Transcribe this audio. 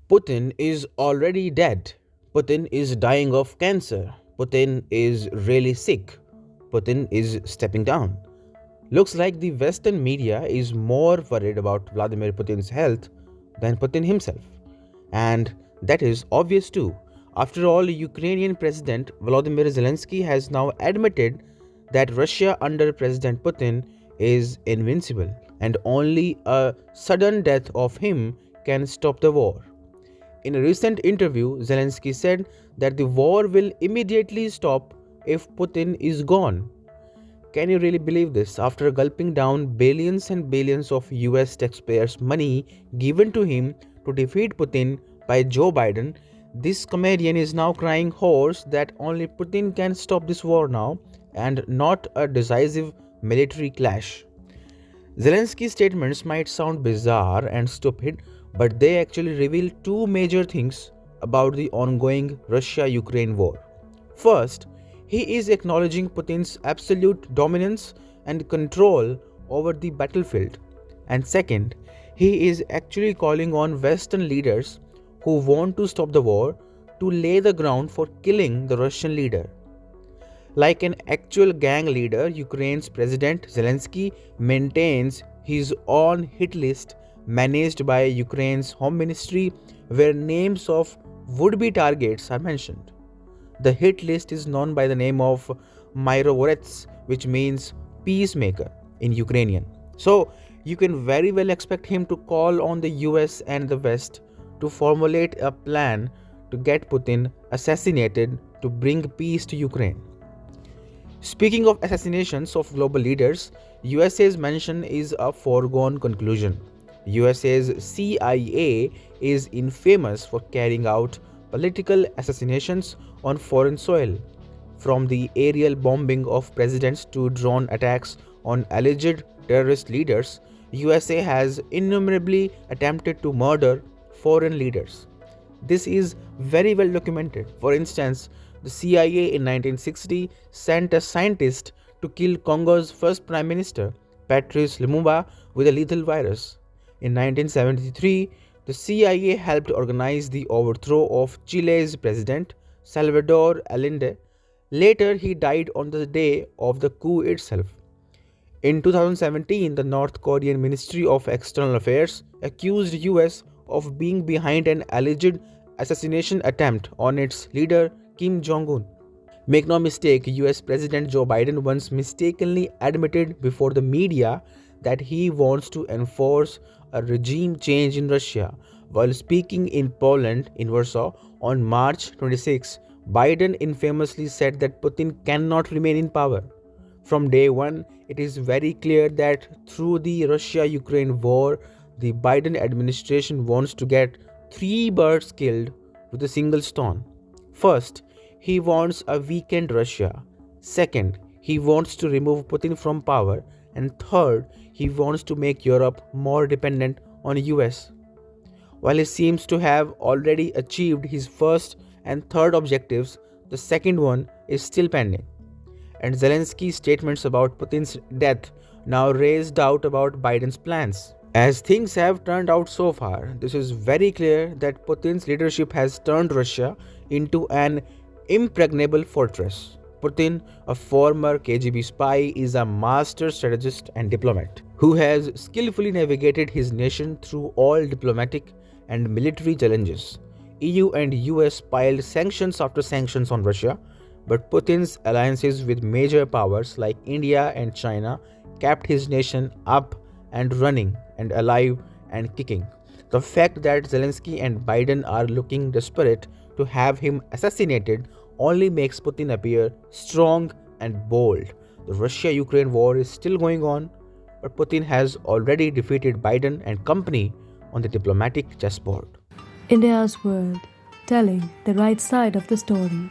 Putin is already dead. Putin is dying of cancer. Putin is really sick. Putin is stepping down. Looks like the Western media is more worried about Vladimir Putin's health than Putin himself. And that is obvious too. After all, Ukrainian President Volodymyr Zelensky has now admitted that Russia under President Putin is invincible and only a sudden death of him can stop the war. In a recent interview, Zelensky said that the war will immediately stop if Putin is gone. Can you really believe this? After gulping down billions and billions of US taxpayers' money given to him to defeat Putin by Joe Biden, this comedian is now crying hoarse that only Putin can stop this war now and not a decisive military clash. Zelensky's statements might sound bizarre and stupid, but they actually reveal two major things about the ongoing Russia Ukraine war. First, he is acknowledging Putin's absolute dominance and control over the battlefield. And second, he is actually calling on Western leaders who want to stop the war to lay the ground for killing the Russian leader. Like an actual gang leader, Ukraine's President Zelensky maintains his own hit list managed by Ukraine's Home Ministry, where names of would-be targets are mentioned. The hit list is known by the name of Myrotvorets, which means peacemaker in Ukrainian. So you can very well expect him to call on the US and the West to formulate a plan to get Putin assassinated to bring peace to Ukraine. Speaking of assassinations of global leaders, USA's mention is a foregone conclusion. USA's CIA is infamous for carrying out political assassinations on foreign soil. From the aerial bombing of presidents to drone attacks on alleged terrorist leaders, USA has innumerably attempted to murder foreign leaders. This is very well documented. For instance, the CIA in 1960 sent a scientist to kill Congo's first prime minister, Patrice Lumumba, with a lethal virus. In 1973, the CIA helped organize the overthrow of Chile's president, Salvador Allende. Later, he died on the day of the coup itself. In 2017, the North Korean Ministry of External Affairs accused US of being behind an alleged assassination attempt on its leader Kim Jong-un. Make no mistake, US President Joe Biden once mistakenly admitted before the media that he wants to enforce a regime change in Russia. While speaking in Poland in Warsaw on March 26, Biden infamously said that Putin cannot remain in power. From day one, it is very clear that through the Russia-Ukraine war, the Biden administration wants to get three birds killed with a single stone. First, he wants a weakened Russia. Second, he wants to remove Putin from power. And third, he wants to make Europe more dependent on the US. While he seems to have already achieved his first and third objectives, the second one is still pending. And Zelensky's statements about Putin's death now raise doubt about Biden's plans. As things have turned out so far, this is very clear that Putin's leadership has turned Russia into an impregnable fortress. Putin, a former KGB spy, is a master strategist and diplomat who has skillfully navigated his nation through all diplomatic and military challenges. EU and US piled sanctions after sanctions on Russia, but Putin's alliances with major powers like India and China kept his nation up and running and alive and kicking. The fact that Zelensky and Biden are looking desperate to have him assassinated only makes Putin appear strong and bold. The Russia-Ukraine war is still going on, but Putin has already defeated Biden and company on the diplomatic chessboard. India's World, telling the right side of the story.